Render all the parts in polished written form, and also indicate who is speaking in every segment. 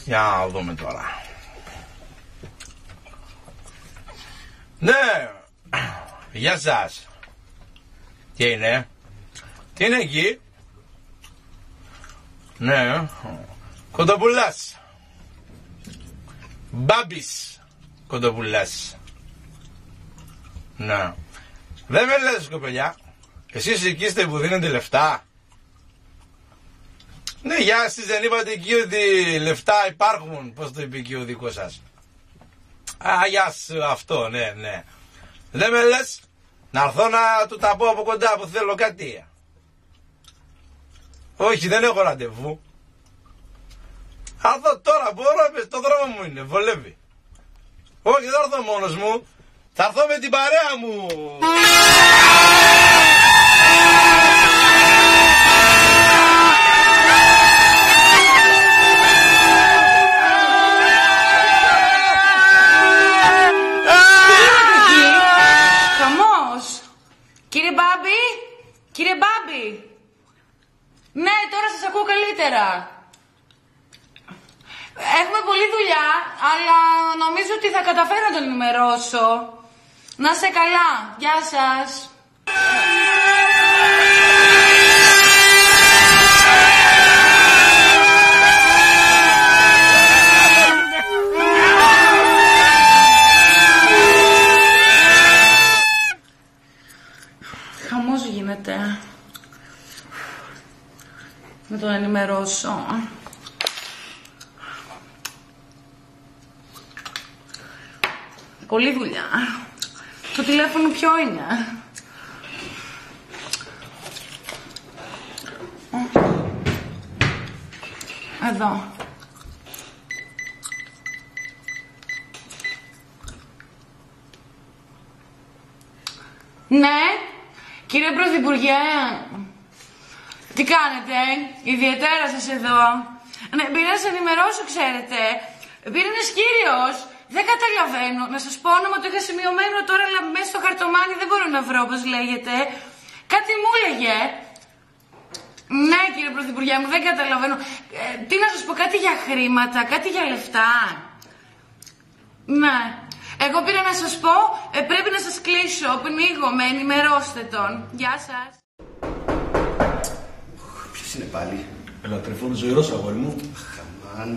Speaker 1: Για να δούμε τώρα. Ναι, γεια σας. Τι είναι? Τι είναι εκεί? Ναι, κοντοπουλάς. Μπάμπης κοντοπουλάς. Ναι. Δεν με λες κοπελιά. Εσείς εκεί είστε που δίνετε λεφτά? Ναι, για εσείς δεν είπατε εκεί ότι λεφτά υπάρχουν? Πώς το είπε εκεί ο δικός σας? Α, γεια σου, αυτό, ναι, ναι. Δεν με λες να έρθω να του τα πω από κοντά που θέλω κάτι? Όχι, δεν έχω ραντεβού. Θα έρθω τώρα, μπορώ, στο δρόμο μου είναι, βολεύει. Όχι, δεν θα έρθω μόνος μου. Θα έρθω με την παρέα μου.
Speaker 2: Χαμός. Κύριε Μπάμπη, κύριε Μπάμπη. Ναι, τώρα σας ακούω καλύτερα. Έχουμε πολλή δουλειά, αλλά νομίζω ότι θα καταφέρω να τον ενημερώσω. Να είστε καλά. Γεια σας. Χαμός γίνεται. Να τον ενημερώσω. Πολλή δουλειά. Το τηλέφωνο ποιο είναι? Εδώ. Ναι, κύριε Πρωθυπουργέ. Τι κάνετε? Ιδιαίτερα σας εδώ. Ναι, πήρα να σας ενημερώσω, ξέρετε. Πήρε ένας κύριος. Δεν καταλαβαίνω. Να σας πω όνομα, το είχα σημειωμένο τώρα, αλλά μέσα στο χαρτομάνι δεν μπορώ να βρω πώς λέγεται. Κάτι μου έλεγε. Ναι, κύριε Πρωθυπουργέ μου, δεν καταλαβαίνω. Τι να σας πω, κάτι για χρήματα, κάτι για λεφτά. Ναι. Εγώ πήρα να σας πω, πρέπει να σας κλείσω. Πνίγομαι, ενημερώστε τον. Γεια σας.
Speaker 3: Ποιος είναι πάλι?
Speaker 4: Έλα, τρεφόν ζωηρός, αγόρι μου.
Speaker 3: Χαμάν.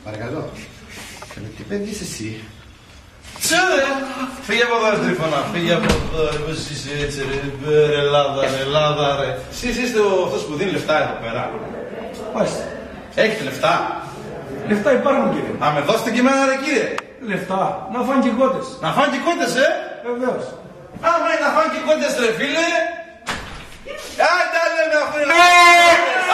Speaker 3: Παρακαλώ. Τι παιδί είσαι εσύ?
Speaker 1: Τσέρε! Φύγε από εδώ, Τρίφωνα, φύγε από εδώ, ρε, πώς είσαι έτσι, ρε, Ελλάδα, ρε. Εσείς είστε αυτός που δίνει λεφτά εδώ πέρα.
Speaker 4: Πάστε.
Speaker 1: Έχετε λεφτά?
Speaker 4: Λεφτά υπάρχουν, κύριε.
Speaker 1: Να με δώσετε και εμένα, ρε, κύριε.
Speaker 4: Λεφτά. Να φάνε και κότες.
Speaker 1: Να φάνε και κότες,
Speaker 4: Βεβαίως.
Speaker 1: Άμα είναι να φάνε και κότες, ρε, φίλε. Άντε, λέμε, αφού είναι να φάνε και κότες.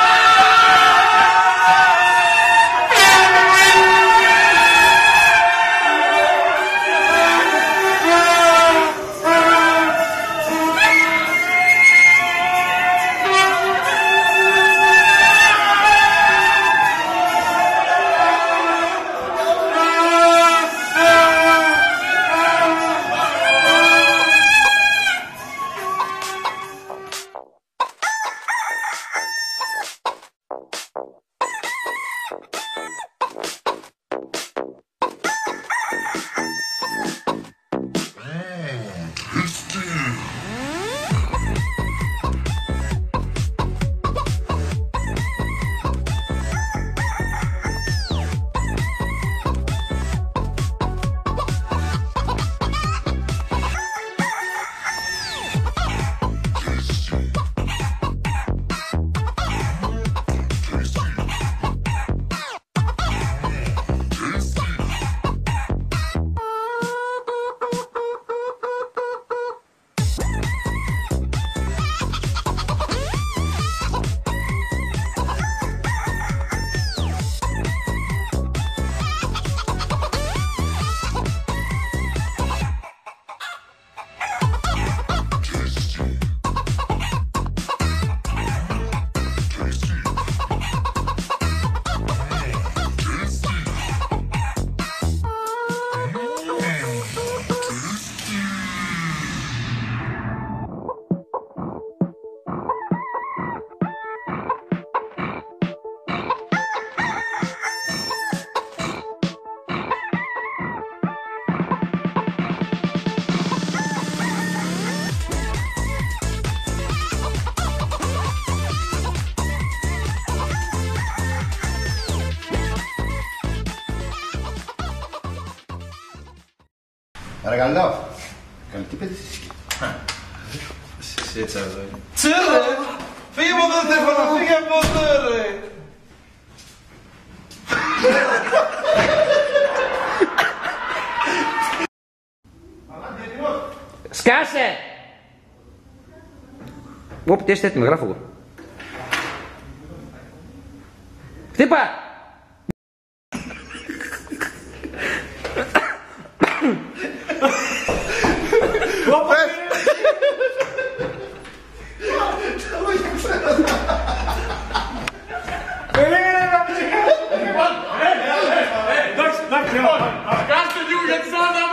Speaker 3: Παρακαλώ. Καλή, τι παιδες εσύ.
Speaker 1: Εσύ έτσι εδώ είναι. Τσέλε! Φύγε από εδώ, Στέφανα, φύγε από εδώ, ρε!
Speaker 5: Σκάσε! Όπ, τι είστε έτοιμοι, γράφω εγώ. Χτύπα!
Speaker 4: Εντάξει, εντάξει.
Speaker 6: Σκάστε λίγο γιατί σαν να